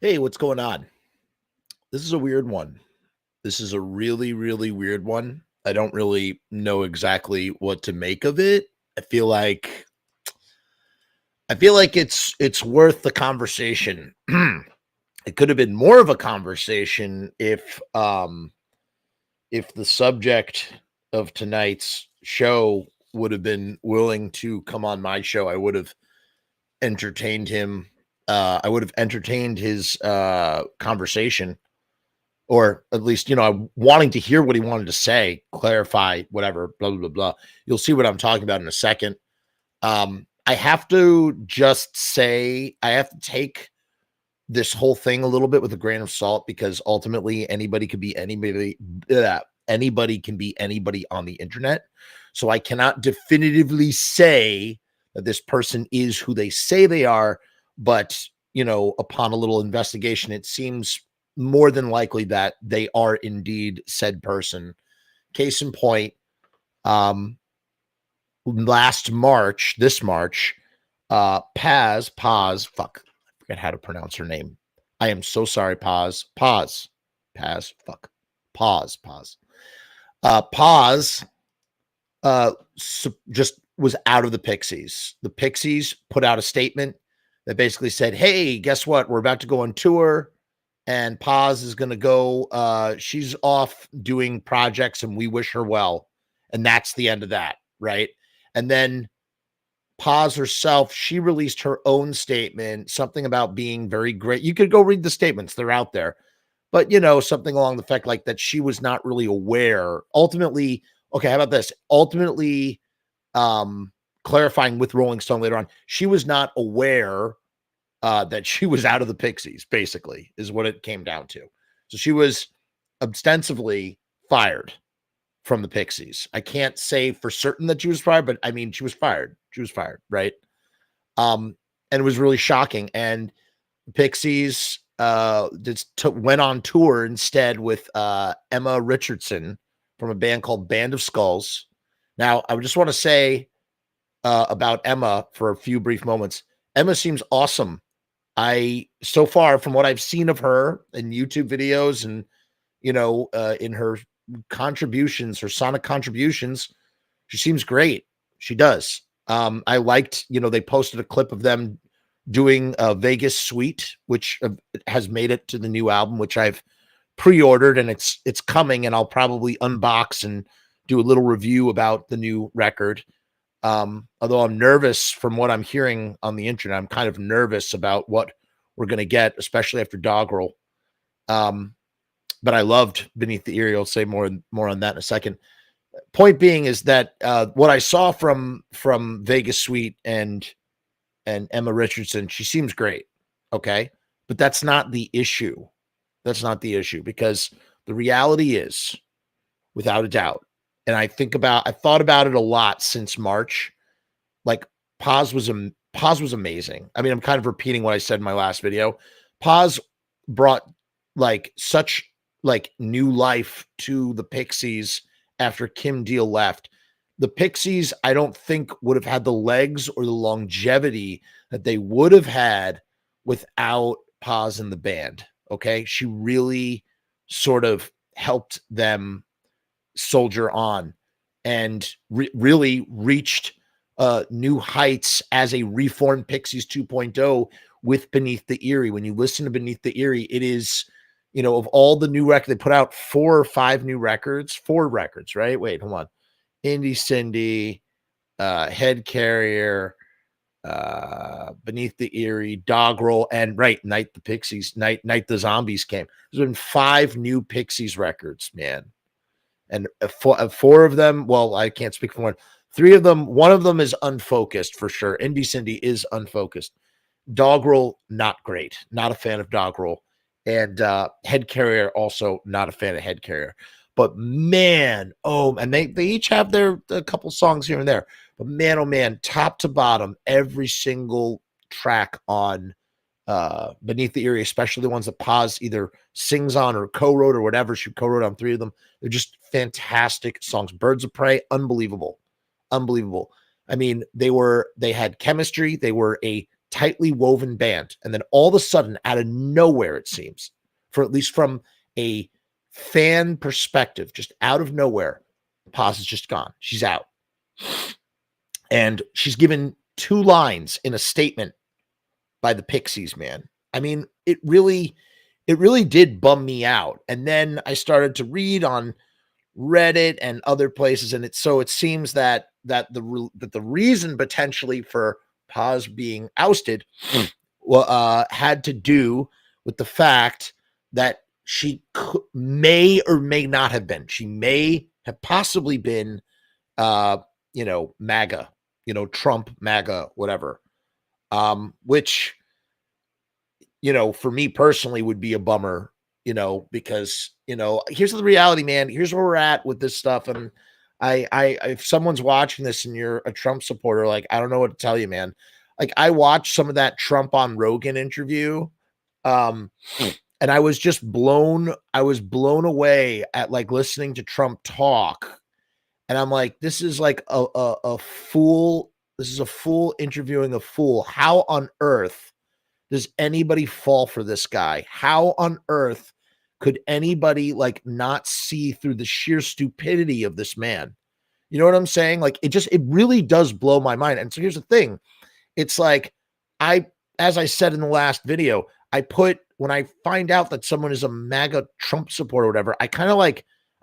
Hey, what's going on? This is a weird one. This is a really, really weird one. I don't really know exactly what to make of it. I feel like it's worth the conversation. It could have been more of a conversation if the subject of tonight's show would have been willing to come on my show. I would have entertained him. I would have entertained his conversation, or at least, wanting to hear what he wanted to say, clarify, whatever, blah, blah, blah, blah. You'll see what I'm talking about in a second. I have to just say, I have to take this whole thing a little bit with a grain of salt, because ultimately anybody could be anybody. Anybody can be anybody on the internet. So I cannot definitively say that this person is who they say they are, but upon a little investigation, it seems more than likely that they are indeed said person. Case in point, this March, Paz, fuck, I forget how to pronounce her name. I am so sorry, Paz. Paz, fuck, Paz. Paz just was out of the Pixies. The Pixies put out a statement that basically said, hey, guess what? We're about to go on tour, and Paz is going to go. She's off doing projects, and we wish her well. And that's the end of that, right? And then Paz herself, she released her own statement, something about being very great. You could go read the statements. They're out there. But, something along the fact like that she was not really aware. Ultimately, okay, how about this? Ultimately, clarifying with Rolling Stone later on, she was not aware that she was out of the Pixies, basically, is what it came down to. So she was ostensibly fired from the Pixies. I can't say for certain that she was fired, but I mean, she was fired. She was fired, right? And it was really shocking. And the Pixies went on tour instead with Emma Richardson from a band called Band of Skulls. Now, I just want to say about Emma for a few brief moments. Emma seems awesome. So far, from what I've seen of her in YouTube videos and, in her contributions, her sonic contributions, she seems great. She does. I liked, they posted a clip of them doing a Vegas Suite, which has made it to the new album, which I've pre-ordered, and it's coming, and I'll probably unbox and do a little review about the new record. Although I'm nervous from what I'm hearing on the internet, I'm kind of nervous about what we're going to get, especially after Doggerel. But I loved Beneath the Eerie. I'll say more on that in a second. Point being is that what I saw from Vegas Suite and Emma Richardson, she seems great. Okay. But that's not the issue. That's not the issue, because the reality is, without a doubt, and I thought about it a lot since March. Like, Paz was amazing. I mean, I'm kind of repeating what I said in my last video. Paz brought such new life to the Pixies after Kim Deal left. The Pixies, I don't think, would have had the legs or the longevity that they would have had without Paz in the band. Okay. She really sort of helped them soldier on and really reached new heights as a reformed Pixies 2.0 with Beneath the Eerie. When you listen to Beneath the Eerie, it is, of all the new records, they put out 4 or 5 new records, 4 records, right? Wait, hold on. Indie Cindy, Head Carrier, Beneath the Eerie, Doggerel, and Night the Pixies, Night the Zombies came. There's been 5 new Pixies records, man. And 4 of them, well, I can't speak for one. 3 of them, one of them is unfocused for sure. Indie Cindy is unfocused. Doggerel, not great. Not a fan of Doggerel. And Head Carrier, also not a fan of Head Carrier. But man, and they each have a couple songs here and there. But man, oh man, top to bottom, every single track on Beneath the Eerie, especially the ones that Paz either sings on or co-wrote or whatever. She co-wrote on 3 of them. They're just fantastic songs. Birds of Prey, unbelievable. I mean, they had chemistry. They were a tightly woven band. And then all of a sudden, out of nowhere, it seems, for at least from a fan perspective, just out of nowhere, Paz is just gone. She's out. And she's given 2 lines in a statement by the Pixies, man. I mean, it really did bum me out. And then I started to read on Reddit and other places, and it seems that the reason potentially for Paz being ousted had to do with the fact that she may or may not have been. She may have possibly been, MAGA, Trump, MAGA, whatever. Which, for me personally would be a bummer, because, here's the reality, man. Here's where we're at with this stuff. And if someone's watching this and you're a Trump supporter, like, I don't know what to tell you, man. Like, I watched some of that Trump on Rogan interview. And I was blown away at like listening to Trump talk. And I'm like, this is like a fool. This is a fool interviewing a fool. How on earth does anybody fall for this guy? How on earth could anybody like not see through the sheer stupidity of this man? You know what I'm saying? Like, it really does blow my mind. And so here's the thing. It's like, as I said in the last video, when I find out that someone is a MAGA Trump supporter or whatever, I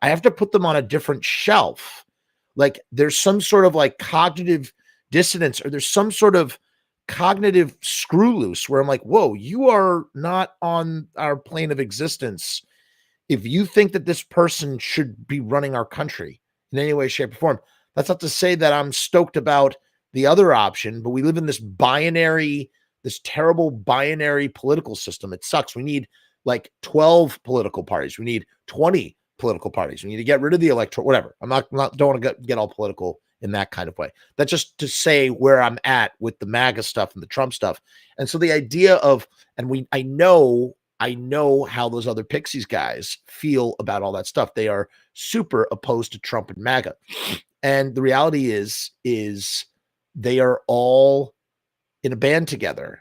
have to put them on a different shelf. Like, there's some sort of like cognitive dissonance, or there's some sort of cognitive screw loose where I'm like, whoa, you are not on our plane of existence if you think that this person should be running our country in any way, shape, or form. That's not to say that I'm stoked about the other option, but we live in this terrible binary political system. It sucks. We need like 12 political parties. We need 20 political parties. We need to get rid of the electoral, whatever. Don't want to get all political in that kind of way. That's just to say where I'm at with the MAGA stuff and the Trump stuff. And so the idea of, I know how those other Pixies guys feel about all that stuff. They are super opposed to Trump and MAGA. And the reality is they are all in a band together.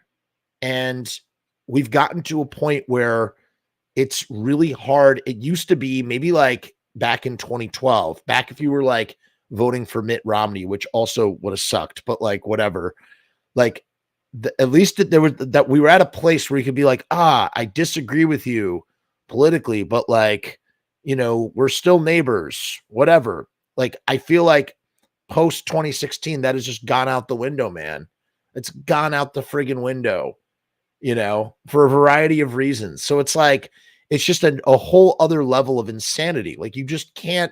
And we've gotten to a point where it's really hard. It used to be maybe like back in 2012, back if you were like voting for Mitt Romney, which also would have sucked, but like whatever, like at least we were at a place where you could be like, I disagree with you politically, but like, we're still neighbors, whatever. Like, I feel like post 2016, that has just gone out the window, man. It's gone out the friggin' window, for a variety of reasons. So it's like, it's just a whole other level of insanity. Like, you just can't.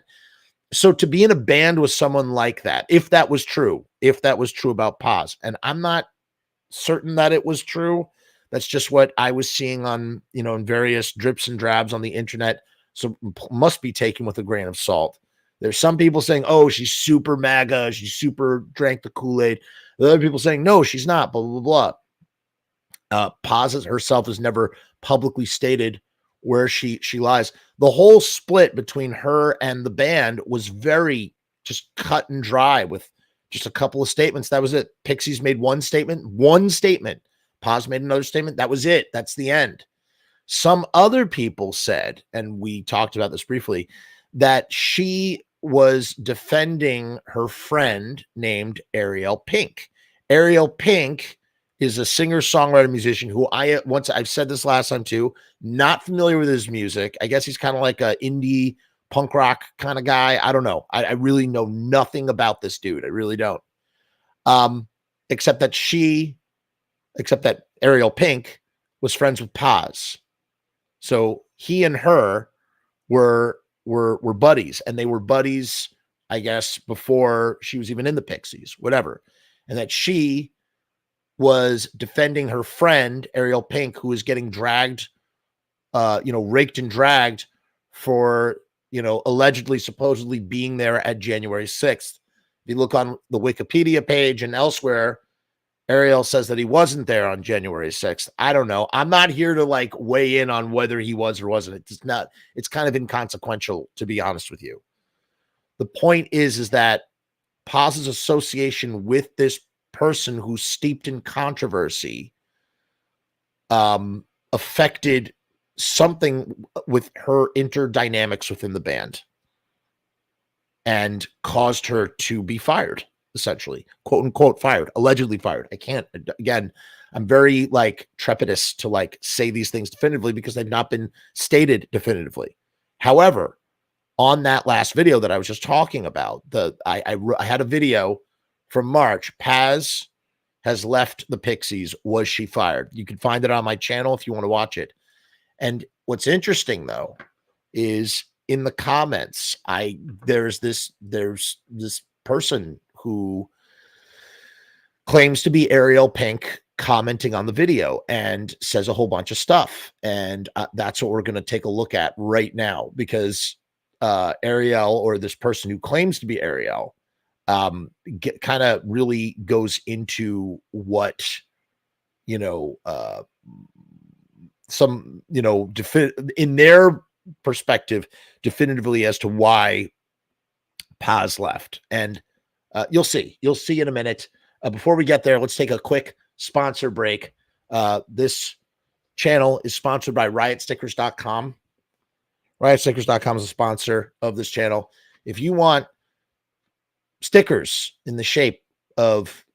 So to be in a band with someone like that, if that was true about Paz, and I'm not certain that it was true, that's just what I was seeing on, in various drips and drabs on the internet. So must be taken with a grain of salt. There's some people saying, oh, she's super MAGA, she super drank the Kool-Aid. The other people saying, no, she's not, blah, blah, blah. Paz herself has never publicly stated where she lies. The whole split between her and the band was very just cut and dry with just a couple of statements. That was it. Pixies made one statement. Paz made another statement. That was it. That's the end. Some other people said, and we talked about this briefly, that she was defending her friend named Ariel Pink. Ariel Pink is a singer, songwriter, musician who I've said this last time too, not familiar with his music. I guess he's kind of like a indie punk rock kind of guy. I don't know. I really know nothing about this dude. I really don't. Except that Ariel Pink was friends with Paz. So he and her were buddies, and they were buddies, I guess, before she was even in the Pixies, whatever. And that she was defending her friend, Ariel Pink, who was getting dragged, raked and dragged for, allegedly, supposedly being there at January 6th. If you look on the Wikipedia page and elsewhere, Ariel says that he wasn't there on January 6th. I don't know. I'm not here to like weigh in on whether he was or wasn't. It's kind of inconsequential, to be honest with you. The point is that Paz's association with this person who's steeped in controversy affected something with her interdynamics within the band and caused her to be fired, essentially, quote unquote fired, allegedly fired. I can't, again, I'm very like trepidous to like say these things definitively because they've not been stated definitively. However, on that last video that I was just talking about, I had a video from March. Paz has left the Pixies. Was she fired? You can find it on my channel if you want to watch it. And what's interesting though is in the comments, there's this person who claims to be Ariel Pink commenting on the video and says a whole bunch of stuff. And that's what we're going to take a look at right now, because Ariel, or this person who claims to be Ariel, kind of really goes into what, some, in their perspective, definitively as to why Paz left. And you'll see in a minute. Before we get there, let's take a quick sponsor break. This channel is sponsored by riotstickers.com. Riotstickers.com is a sponsor of this channel. If you want stickers in the shape of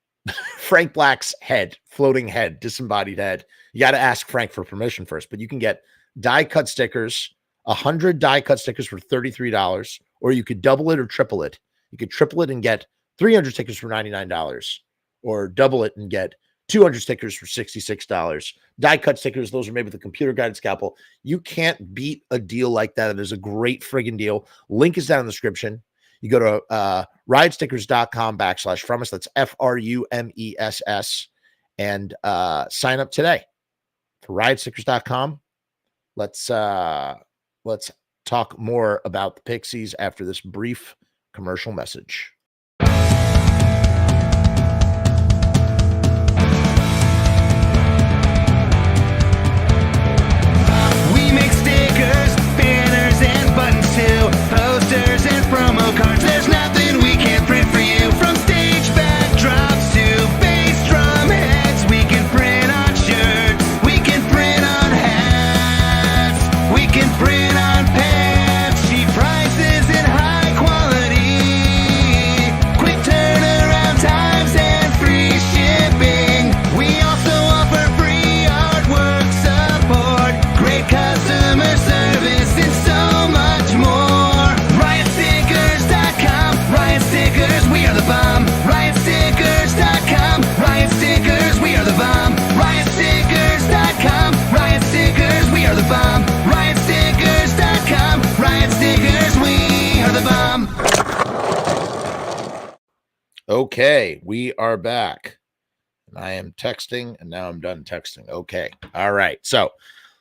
Frank Black's head, floating head, disembodied head, you got to ask Frank for permission first, but you can get die cut stickers, 100 die cut stickers for $33, or you could double it or triple it. You could triple it and get 300 stickers for $99, or double it and get 200 stickers for $66. Die cut stickers, those are made with a computer guided scalpel. You can't beat a deal like that. It is a great friggin' deal. Link is down in the description. You go to riotstickers.com/Frumess. That's FRUMESS, and sign up today for riotstickers.com. Let's talk more about the Pixies after this brief commercial message. We make stickers, banners, and buttons too, posters and promo cards. There's nothing we can't print for you. From stage backdrops to bass drum heads, we can print on shirts, we can print on hats, we can print on pants. Cheap prices and high quality, quick turnaround times and free shipping. We also offer free artwork support, great customer service, and so much more. Riotstickers.com, Riot Stickers, we are the bomb. Riotstickers.com, Riot Stickers, we are the bomb. Riotstickers.com, Riot Stickers, we are the bomb. Riotstickers.com, Riot Stickers, we are the bomb. Okay, we are back. And I am texting, and now I'm done texting. Okay. All right. So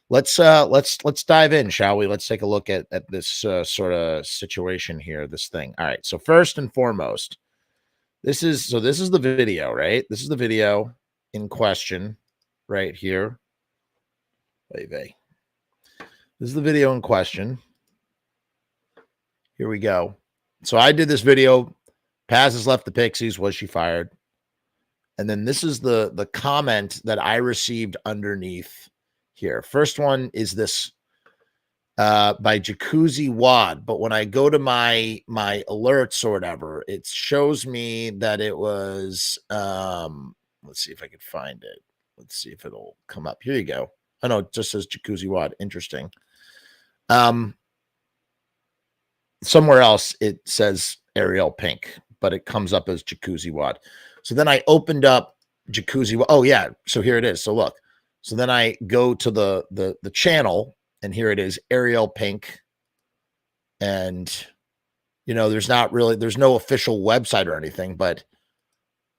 let's dive in, shall we? Let's take a look at this sort of situation here, this thing. All right. So first and foremost, this is the video, right? This is the video in question right here. This is the video in question. Here we go. So I did this video. Paz has left the Pixies. Was she fired? And then this is the comment that I received underneath here. First one is this by Jacuzzi Wad, but when I go to my alerts or whatever, it shows me that it was let's see if I can find it. Let's see if it'll come up. Here you go. Oh no, it just says Jacuzzi Wad. Interesting. Somewhere else it says Ariel Pink, but it comes up as Jacuzzi Wad. So then I opened up Jacuzzi Wad. Oh yeah, so here it is. So look. So then I go to the channel, and here it is, Ariel Pink. And, there's no official website or anything, but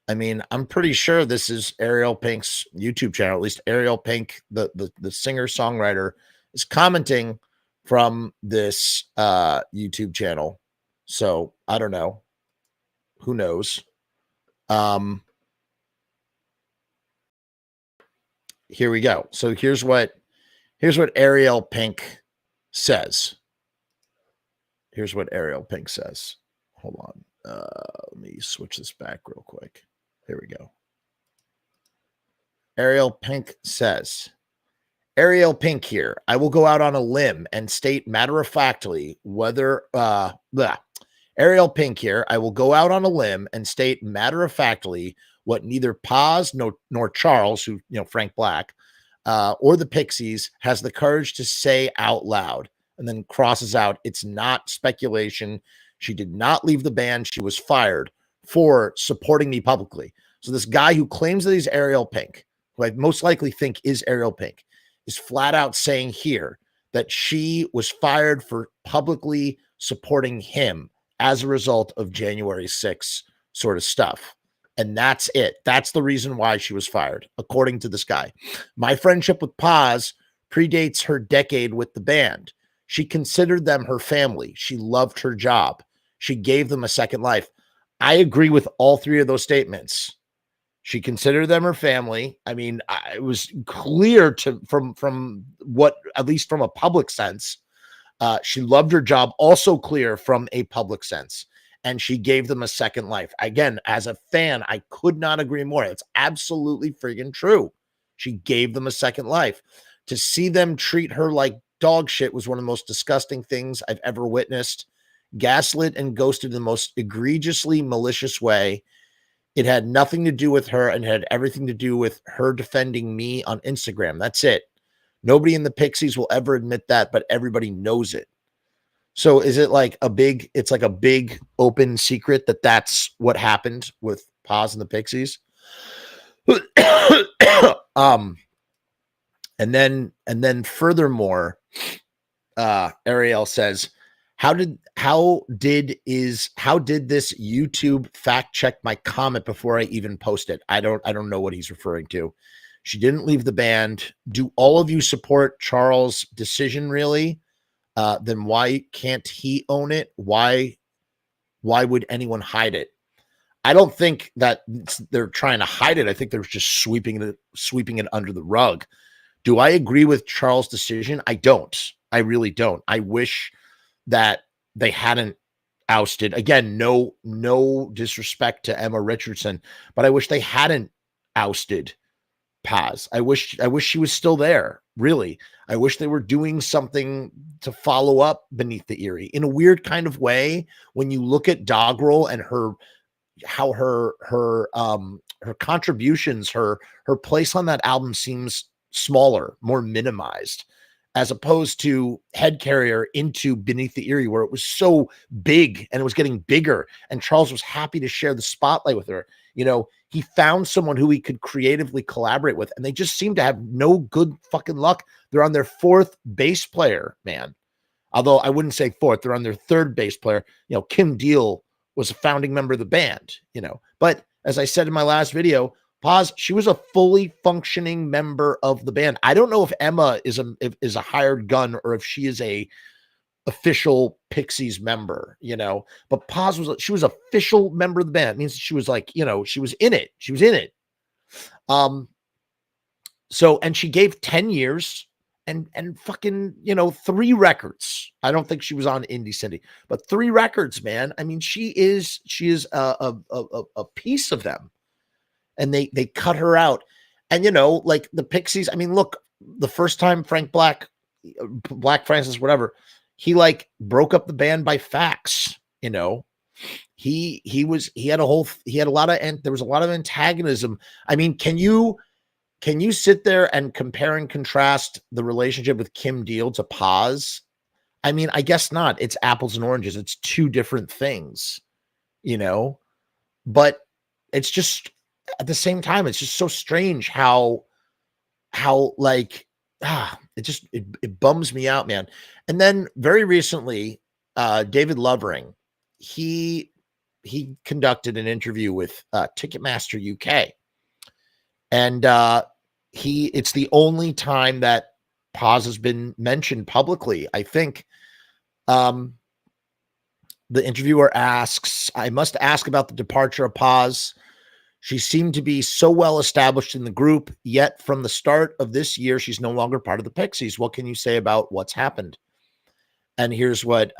I mean, I'm pretty sure this is Ariel Pink's YouTube channel. At least Ariel Pink, the singer-songwriter, is commenting from this YouTube channel. So I don't know. Who knows? Here we go. So here's what Ariel Pink says. Here's what Ariel Pink says. Hold on. Let me switch this back real quick. Here we go. Ariel Pink says, Ariel Pink here. I will go out on a limb and state matter-of-factly whether Ariel Pink here. I will go out on a limb and state matter-of-factly what neither Paz nor Charles, who, Frank Black, or the Pixies has the courage to say out loud, and then crosses out, it's not speculation. She did not leave the band. She was fired for supporting me publicly. So this guy who claims that he's Ariel Pink, who I most likely think is Ariel Pink, is flat out saying here that she was fired for publicly supporting him as a result of January 6th sort of stuff. And that's it. That's the reason why she was fired, according to this guy. My friendship with Paz predates her decade with the band. She considered them her family. She loved her job. She gave them a second life. I agree with all three of those statements. She considered them her family. I mean, it was clear from what, at least from a public sense, she loved her job. Also clear from a public sense, and she gave them a second life. Again, as a fan, I could not agree more. It's absolutely friggin' true. She gave them a second life. To see them treat her like dog shit was one of the most disgusting things I've ever witnessed. Gaslit and ghosted in the most egregiously malicious way. It had nothing to do with her and had everything to do with her defending me on Instagram. That's it. Nobody in the Pixies will ever admit that, but everybody knows it. So is it like it's like a big open secret that that's what happened with Paz and the Pixies? And then furthermore, Ariel says, how did this YouTube fact check my comment before I even post it? I don't know what he's referring to. She didn't leave the band. Do all of you support Charles' decision really? Then why can't he own it? Why would anyone hide it? I don't think that they're trying to hide it. I think they're just sweeping it under the rug. Do I agree with Charles' decision? I don't. I really don't. I wish that they hadn't ousted. Again, no disrespect to Emma Richardson, but I wish they hadn't ousted Paz. I wish she was still there. Really. I wish they were doing something to follow up Beneath the Eerie in a weird kind of way. When you look at Doggerel and how her contributions, her place on that album seems smaller, more minimized, as opposed to Head Carrier into Beneath the Eerie, where it was so big and it was getting bigger. And Charles was happy to share the spotlight with her. He found someone who he could creatively collaborate with, and they just seem to have no good fucking luck. They're on their fourth bass player, man. Although I wouldn't say fourth, they're on their third bass player. Kim Deal was a founding member of the band, but as I said in my last video, Paz, she was a fully functioning member of the band. I don't know if Emma is a hired gun or if she is a official Pixies member, but Paz she was official member of the band. It means she was like, she was in it. She was in it. So, and she gave 10 years and fucking, 3 records. I don't think she was on Indie Cindy, but 3 records, man. I mean, she is a piece of them. And they cut her out. And, like the Pixies, I mean, look, the first time Frank Black Francis, whatever, he like broke up the band by fax, he had a lot of antagonism. I mean, can you sit there and compare and contrast the relationship with Kim Deal to Paz? I mean, I guess not. It's apples and oranges. It's 2 different things, but it's just, at the same time, it's just so strange how like, it bums me out, man. And then very recently, David Lovering, he conducted an interview with Ticketmaster UK. And it's the only time that Paz has been mentioned publicly. I think the interviewer asks, I must ask about the departure of Paz. She seemed to be so well established in the group, yet from the start of this year, she's no longer part of the Pixies. What can you say about what's happened? And here's what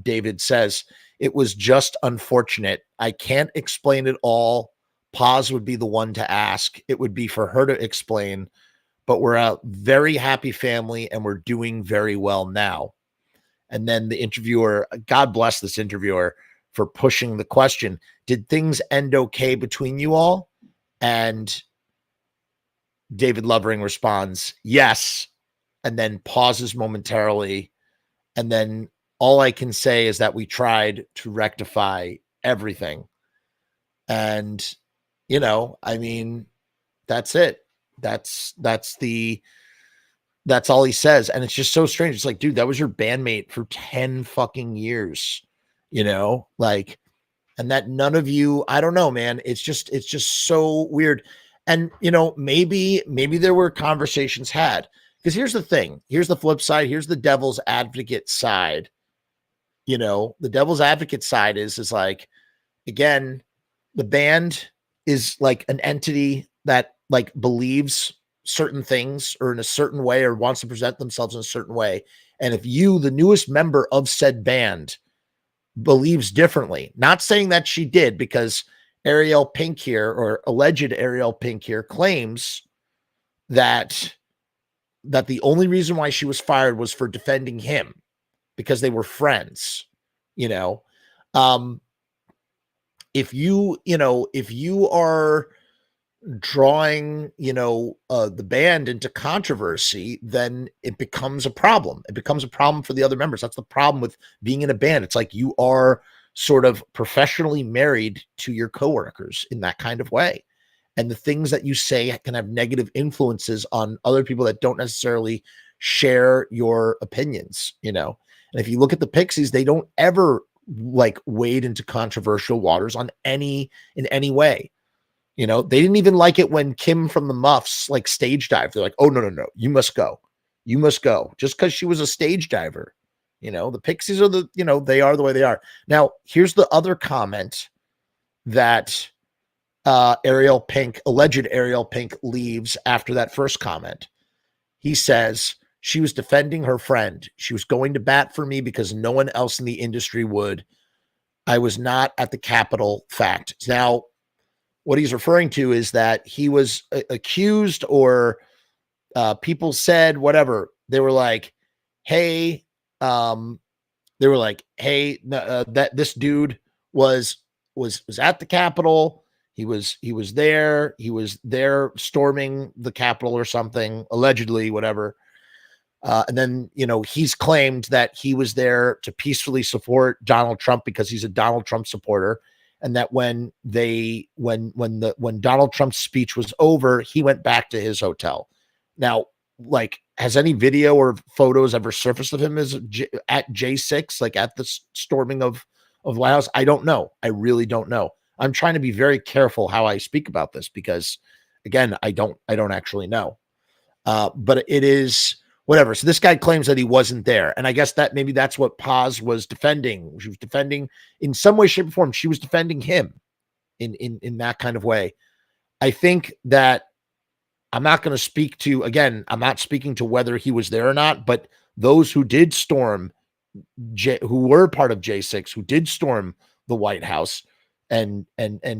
David says. It was just unfortunate. I can't explain it all, Paz would be the one to ask. It would be for her to explain, but we're a very happy family and we're doing very well now. And then the interviewer, God bless this interviewer for pushing the question, did things end okay between you all? And David Lovering responds, yes, and then pauses momentarily. And then all I can say is that we tried to rectify everything. And, I mean, that's it. That's all he says. And it's just so strange. It's like, dude, that was your bandmate for 10 fucking years, like, and that none of you, I don't know, man. It's just so weird. And, maybe there were conversations had, because here's the thing. Here's the flip side. Here's the devil's advocate side. The devil's advocate side is like, again, the band is like an entity that like believes certain things or in a certain way or wants to present themselves in a certain way. And if you, the newest member of said band, believes differently, not saying that she did, because Ariel Pink here, or alleged Ariel Pink here, claims that the only reason why she was fired was for defending him because they were friends. If you are drawing, the band into controversy, then it becomes a problem. It becomes a problem for the other members. That's the problem with being in a band. It's like you are sort of professionally married to your coworkers in that kind of way. And the things that you say can have negative influences on other people that don't necessarily share your opinions, And if you look at the Pixies, they don't ever like wade into controversial waters in any way. They didn't even like it when Kim from the Muffs like stage dived. They're like, oh, no, you must go. You must go. Just because she was a stage diver. The Pixies are they are the way they are. Now, here's the other comment that alleged Ariel Pink leaves after that first comment. He says, she was defending her friend. She was going to bat for me because no one else in the industry would. I was not at the Capitol. Fact. Now, what he's referring to is that he was accused, or people said whatever. They were like, hey, that this dude was at the Capitol. He was there. He was there storming the Capitol or something, allegedly, whatever. And then, he's claimed that he was there to peacefully support Donald Trump because he's a Donald Trump supporter. And that when Donald Trump's speech was over, he went back to his hotel. Now, like, has any video or photos ever surfaced of him as at J6, like at the storming of White House? I don't know. I really don't know. I'm trying to be very careful how I speak about this because, again, I don't actually know. But it is whatever. So this guy claims that he wasn't there. And I guess that maybe that's what Paz was defending. She was defending in some way, shape, or form. She was defending him in that kind of way. I think that I'm not going to speak to, again, I'm not speaking to whether he was there or not, but those who did storm, who were part of J6, who did storm the White House and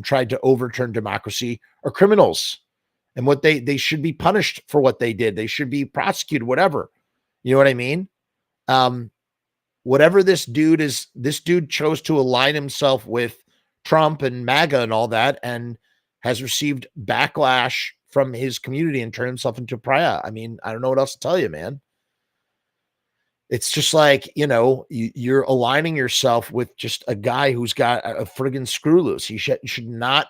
tried to overturn democracy are criminals. And what they should be punished for what they did. They should be prosecuted, whatever. You know what I mean? Whatever this dude chose to align himself with Trump and MAGA and all that, and has received backlash from his community and turned himself into a pariah. I mean, I don't know what else to tell you, man. It's just like, you're aligning yourself with just a guy who's got a friggin' screw loose. He should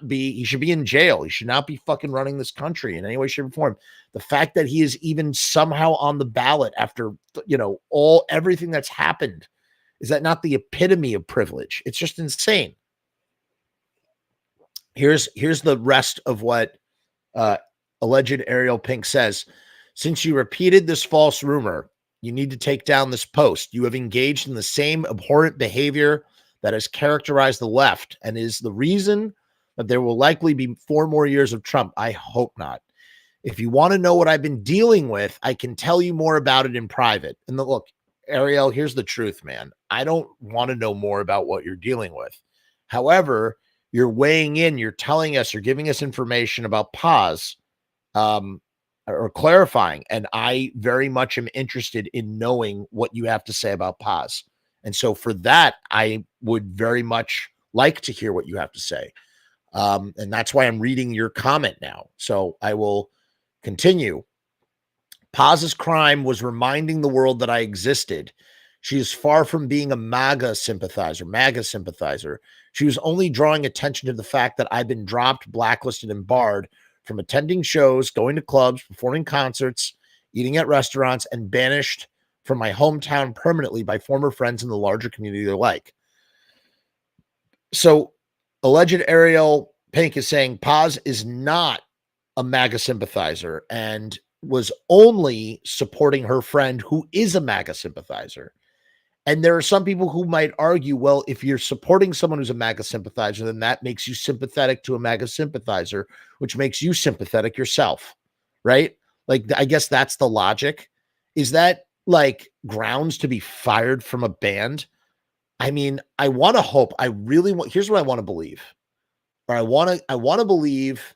be in jail. He should not be fucking running this country in any way, shape, or form. The fact that he is even somehow on the ballot after, everything that's happened, is that not the epitome of privilege? It's just insane. Here's the rest of what alleged Ariel Pink says. Since you repeated this false rumor, you need to take down this post. You have engaged in the same abhorrent behavior that has characterized the left and is the reason that there will likely be 4 more years of Trump. I hope not. If you want to know what I've been dealing with, I can tell you more about it in private. And look, Ariel, here's the truth, man. I don't want to know more about what you're dealing with. However, You're weighing in, you're telling us, you're giving us information about Paz, or clarifying. And I very much am interested in knowing what you have to say about Paz. And so for that, I would very much like to hear what you have to say. And that's why I'm reading your comment now. So I will continue. Paz's crime was reminding the world that I existed. She is far from being a MAGA sympathizer. She was only drawing attention to the fact that I've been dropped, blacklisted, and barred from attending shows, going to clubs, performing concerts, eating at restaurants, and banished from my hometown permanently by former friends in the larger community alike. So, alleged Ariel Pink is saying Paz is not a MAGA sympathizer and was only supporting her friend who is a MAGA sympathizer. And there are some people who might argue, well, if you're supporting someone who's a MAGA sympathizer, then that makes you sympathetic to a MAGA sympathizer, which makes you sympathetic yourself, right? Like, I guess that's the logic. Is that like grounds to be fired from a band? I mean, I want to hope, here's what I want to believe. Or I want to believe,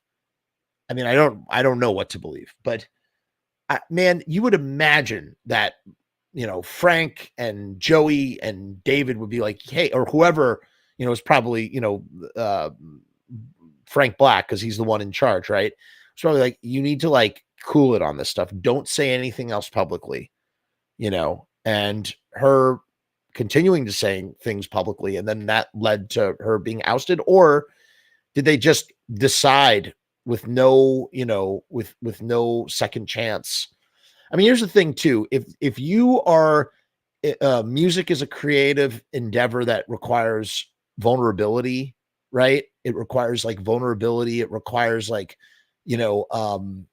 I mean, I don't know what to believe, but man, you would imagine that, Frank and Joey and David would be like, hey, or whoever, is probably, Frank Black, because he's the one in charge, right? It's probably like, you need to like cool it on this stuff. Don't say anything else publicly, and her continuing to saying things publicly. And then that led to her being ousted, or did they just decide with no, with no second chance? I mean, here's the thing too. If you are, music is a creative endeavor that requires vulnerability, right? It requires like vulnerability. It requires like, the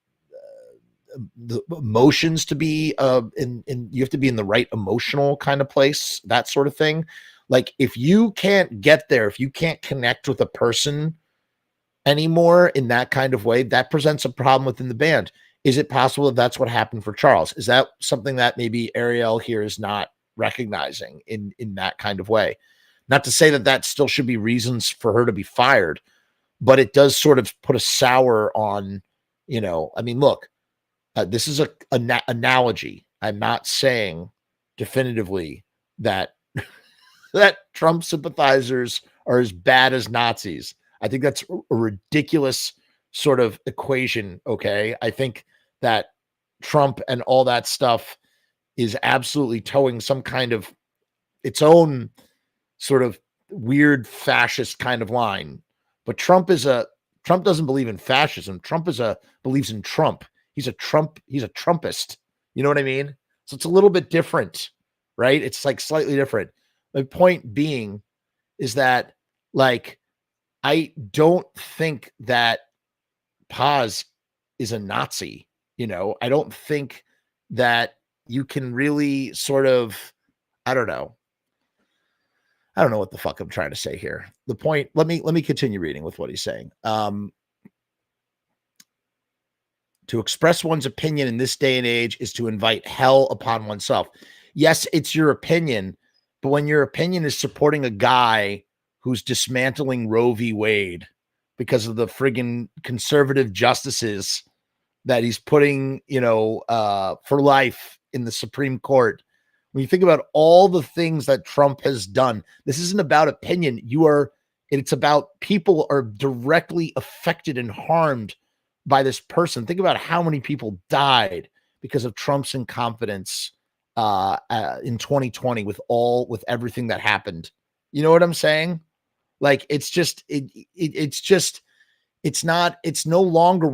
emotions to be, you have to be in the right emotional kind of place, that sort of thing. Like if you can't get there, if you can't connect with a person anymore in that kind of way, that presents a problem within the band. Is it possible that that's what happened for Charles? Is that something that maybe Ariel here is not recognizing in that kind of way? Not to say that that still should be reasons for her to be fired, but it does sort of put a sour on, I mean, look, this is an analogy. I'm not saying definitively that that Trump sympathizers are as bad as Nazis. I think that's a ridiculous sort of equation. Okay. I think that Trump and all that stuff is absolutely towing some kind of its own sort of weird fascist kind of line. But Trump doesn't believe in fascism. Trump believes in Trump. He's a Trumpist. You know what I mean? So it's a little bit different, right? It's like slightly different. The point being is that, like, I don't think that Paz is a Nazi. I don't think that you can really sort of, I don't know what the fuck I'm trying to say here. The point, let me continue reading with what he's saying. To express one's opinion in this day and age is to invite hell upon oneself. Yes, it's your opinion, but when your opinion is supporting a guy who's dismantling Roe v. Wade because of the friggin' conservative justices that he's putting, for life in the Supreme Court. When you think about all the things that Trump has done, this isn't about opinion. It's about people are directly affected and harmed by this person. Think about how many people died because of Trump's incompetence in 2020 with everything that happened. You know what I'm saying? Like, it's no longer,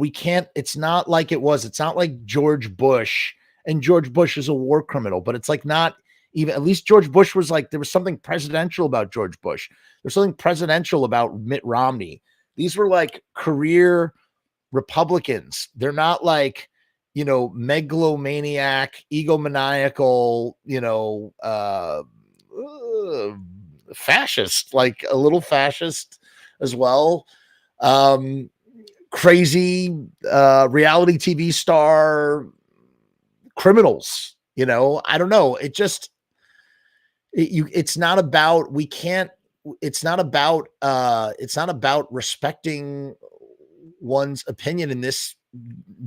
it's not like it was. It's not like George Bush, and George Bush is a war criminal, but it's like not even, at least George Bush was like, there was something presidential about George Bush. There's something presidential about Mitt Romney. These were like career Republicans. They're not like, megalomaniac, egomaniacal, fascist, like a little fascist as well. Crazy reality TV star criminals. I don't know. It's not about, we can't it's not about respecting one's opinion in this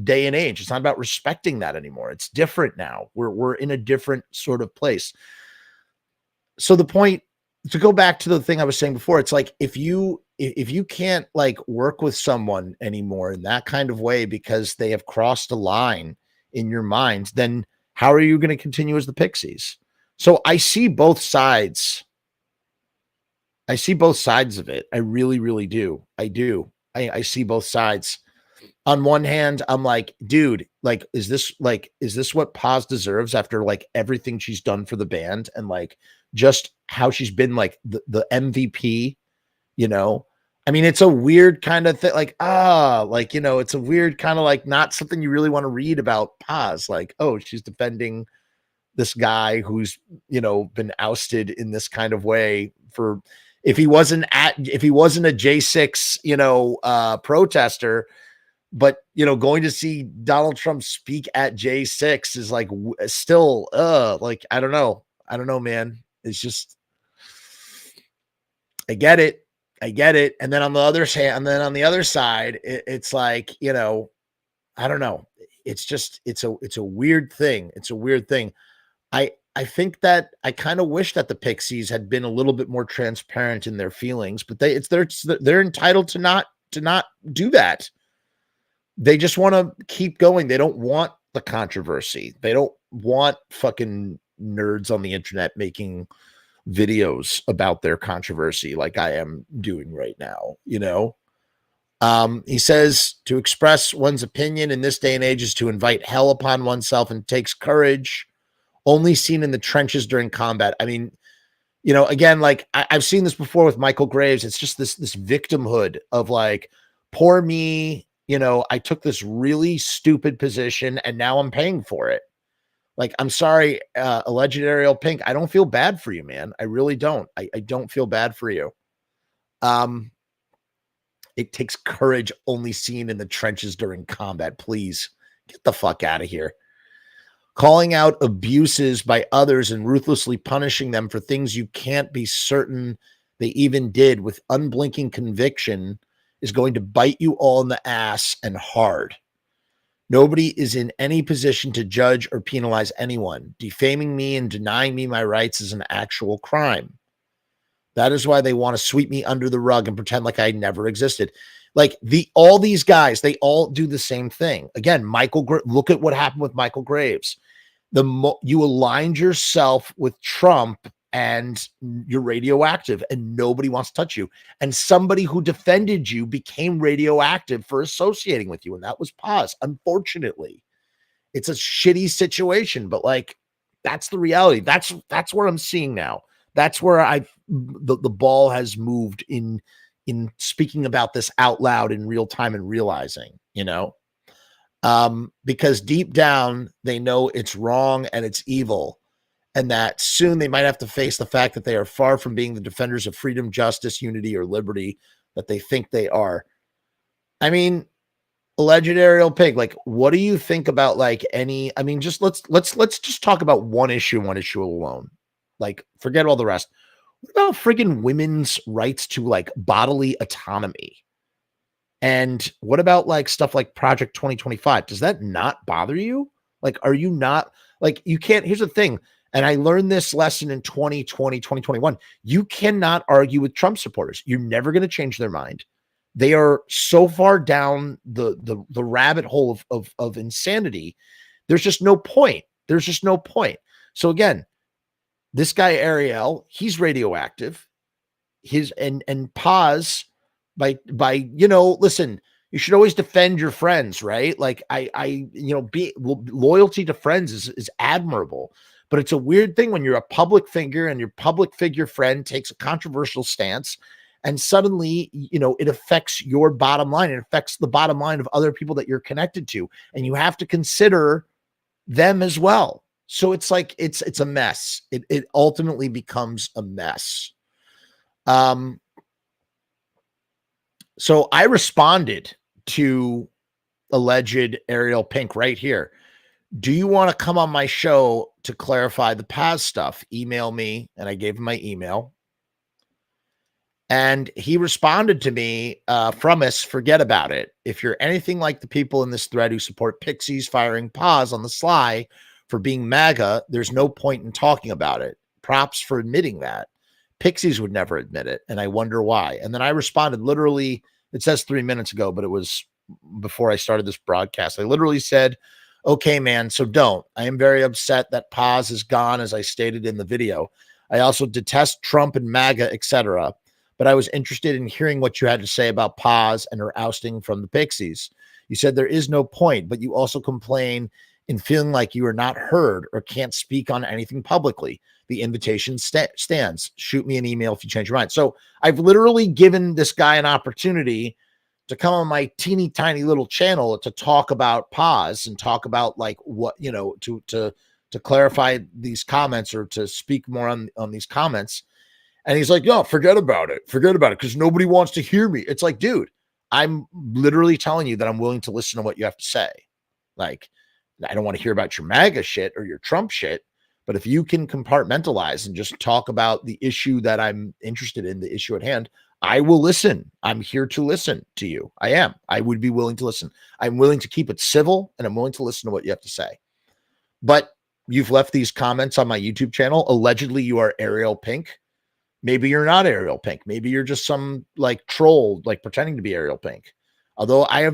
day and age. It's not about respecting that anymore. It's different now. We're in a different sort of place. So the point, to go back to the thing I was saying before, it's like if you can't like work with someone anymore in that kind of way because they have crossed a line in your mind, then how are you going to continue as the Pixies? So I see both sides. I see both sides of it. I really, really do. I do. I see both sides. On one hand, I'm like, dude, like, is this what Paz deserves after like everything she's done for the band and like just how she's been like the MVP, you know? I mean, it's a weird kind of thing, like, like, you know, it's a weird kind of like not something you really want to read about Paz. Like, oh, she's defending this guy who's, you know, been ousted in this kind of way for, if he wasn't a J6, you know, protester, but, you know, going to see Donald Trump speak at J6 is like still, like, I don't know, man. It's just, I get it. And then on the other side, it's like, you know, I don't know. It's just, it's a weird thing. It's a weird thing. I think that I kind of wish that the Pixies had been a little bit more transparent in their feelings, but they're entitled to not do that. They just want to keep going. They don't want the controversy. They don't want fucking nerds on the internet making videos about their controversy like I am doing right now, you know? He says to express one's opinion in this day and age is to invite hell upon oneself and takes courage, only seen in the trenches during combat. I mean, you know, again, like I've seen this before with Michael Graves. It's just this victimhood of like, poor me, you know, I took this really stupid position and now I'm paying for it. Like, I'm sorry, alleged Ariel Pink. I don't feel bad for you, man. I really don't. I don't feel bad for you. It takes courage only seen in the trenches during combat. Please get the fuck out of here. Calling out abuses by others and ruthlessly punishing them for things you can't be certain they even did with unblinking conviction is going to bite you all in the ass and hard. Nobody is in any position to judge or penalize anyone. Defaming me and denying me my rights is an actual crime. That is why they want to sweep me under the rug and pretend like I never existed. Like all these guys, they all do the same thing. Again, look at what happened with Michael Graves. You aligned yourself with Trump and you're radioactive and nobody wants to touch you. And somebody who defended you became radioactive for associating with you. And that was Paz. Unfortunately, it's a shitty situation, but like, that's the reality. That's where I'm seeing now. That's where the ball has moved in speaking about this out loud in real time and realizing, you know, because deep down they know it's wrong and it's evil. And that soon they might have to face the fact that they are far from being the defenders of freedom, justice, unity, or liberty that they think they are. I mean, alleged Ariel Pink, like, what do you think about like any? I mean, just let's just talk about one issue alone. Like, forget all the rest. What about friggin' women's rights to like bodily autonomy? And what about like stuff like Project 2025? Does that not bother you? Like, are you not like, you can't, here's the thing. And I learned this lesson in 2020, 2021. You cannot argue with Trump supporters. You're never going to change their mind. They are so far down the rabbit hole of insanity. There's just no point. So again, this guy, Ariel, he's radioactive. And Paz, by, you know, listen, you should always defend your friends, right? Like you know, loyalty to friends is admirable. But it's a weird thing when you're a public figure and your public figure friend takes a controversial stance and suddenly, you know, it affects your bottom line. It affects the bottom line of other people that you're connected to. And you have to consider them as well. So it's like, it's a mess. It ultimately becomes a mess. So I responded to alleged Ariel Pink right here. Do you want to come on my show to clarify the Paz stuff? Email me. And I gave him my email. And he responded to me, Frumess, forget about it. If you're anything like the people in this thread who support Pixies firing Paz on the sly for being MAGA, there's no point in talking about it. Props for admitting that. Pixies would never admit it, and I wonder why. And then I responded literally, it says 3 minutes ago, but it was before I started this broadcast. I literally said, okay, man, so don't. I am very upset that Paz is gone, as I stated in the video. I also detest Trump and MAGA, etc., but I was interested in hearing what you had to say about Paz and her ousting from the Pixies. You said there is no point, but you also complain in feeling like you are not heard or can't speak on anything publicly. The invitation stands. Shoot me an email if you change your mind. So I've literally given this guy an opportunity to come on my teeny tiny little channel to talk about Paz and talk about like what, you know, to clarify these comments or to speak more on these comments. And he's like, no, forget about it. Forget about it. Because nobody wants to hear me. It's like, dude, I'm literally telling you that I'm willing to listen to what you have to say. Like, I don't want to hear about your MAGA shit or your Trump shit. But if you can compartmentalize and just talk about the issue that I'm interested in, the issue at hand, I will listen. I'm here to listen to you. I am. I would be willing to listen. I'm willing to keep it civil, and I'm willing to listen to what you have to say. But you've left these comments on my YouTube channel. Allegedly, you are Ariel Pink. Maybe you're not Ariel Pink. Maybe you're just some like troll, like pretending to be Ariel Pink. Although I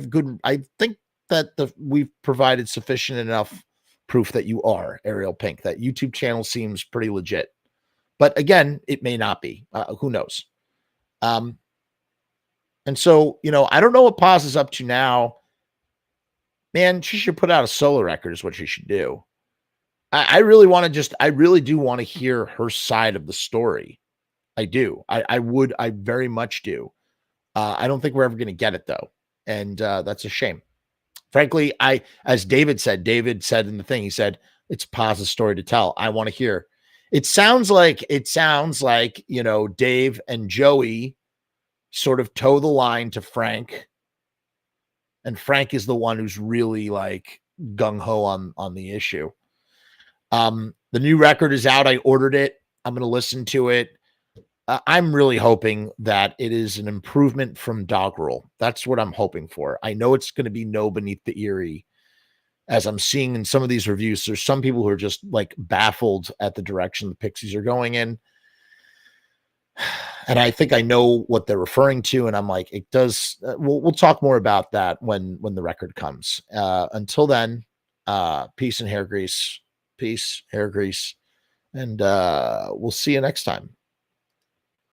think that we've provided sufficient enough proof that you are Ariel Pink. That YouTube channel seems pretty legit. But again, it may not be. Who knows? And so, you know, I don't know what Paz is up to now. Man, she should put out a solo record is what she should do. I really do want to hear her side of the story. I do. I very much do. I don't think we're ever going to get it though. And that's a shame. Frankly, as David said in the thing, he said, it's Paz's story to tell. I want to hear. It sounds like, you know, Dave and Joey sort of toe the line to Frank. And Frank is the one who's really like gung-ho on the issue. The new record is out. I ordered it. I'm going to listen to it. I'm really hoping that it is an improvement from Doggerel. That's what I'm hoping for. I know it's going to be no Beneath the Eerie. As I'm seeing in some of these reviews, there's some people who are just like baffled at the direction the Pixies are going in. And I think I know what they're referring to. And I'm like, it does. We'll talk more about that when the record comes. Until then, peace and hair grease. Peace, hair grease. And we'll see you next time.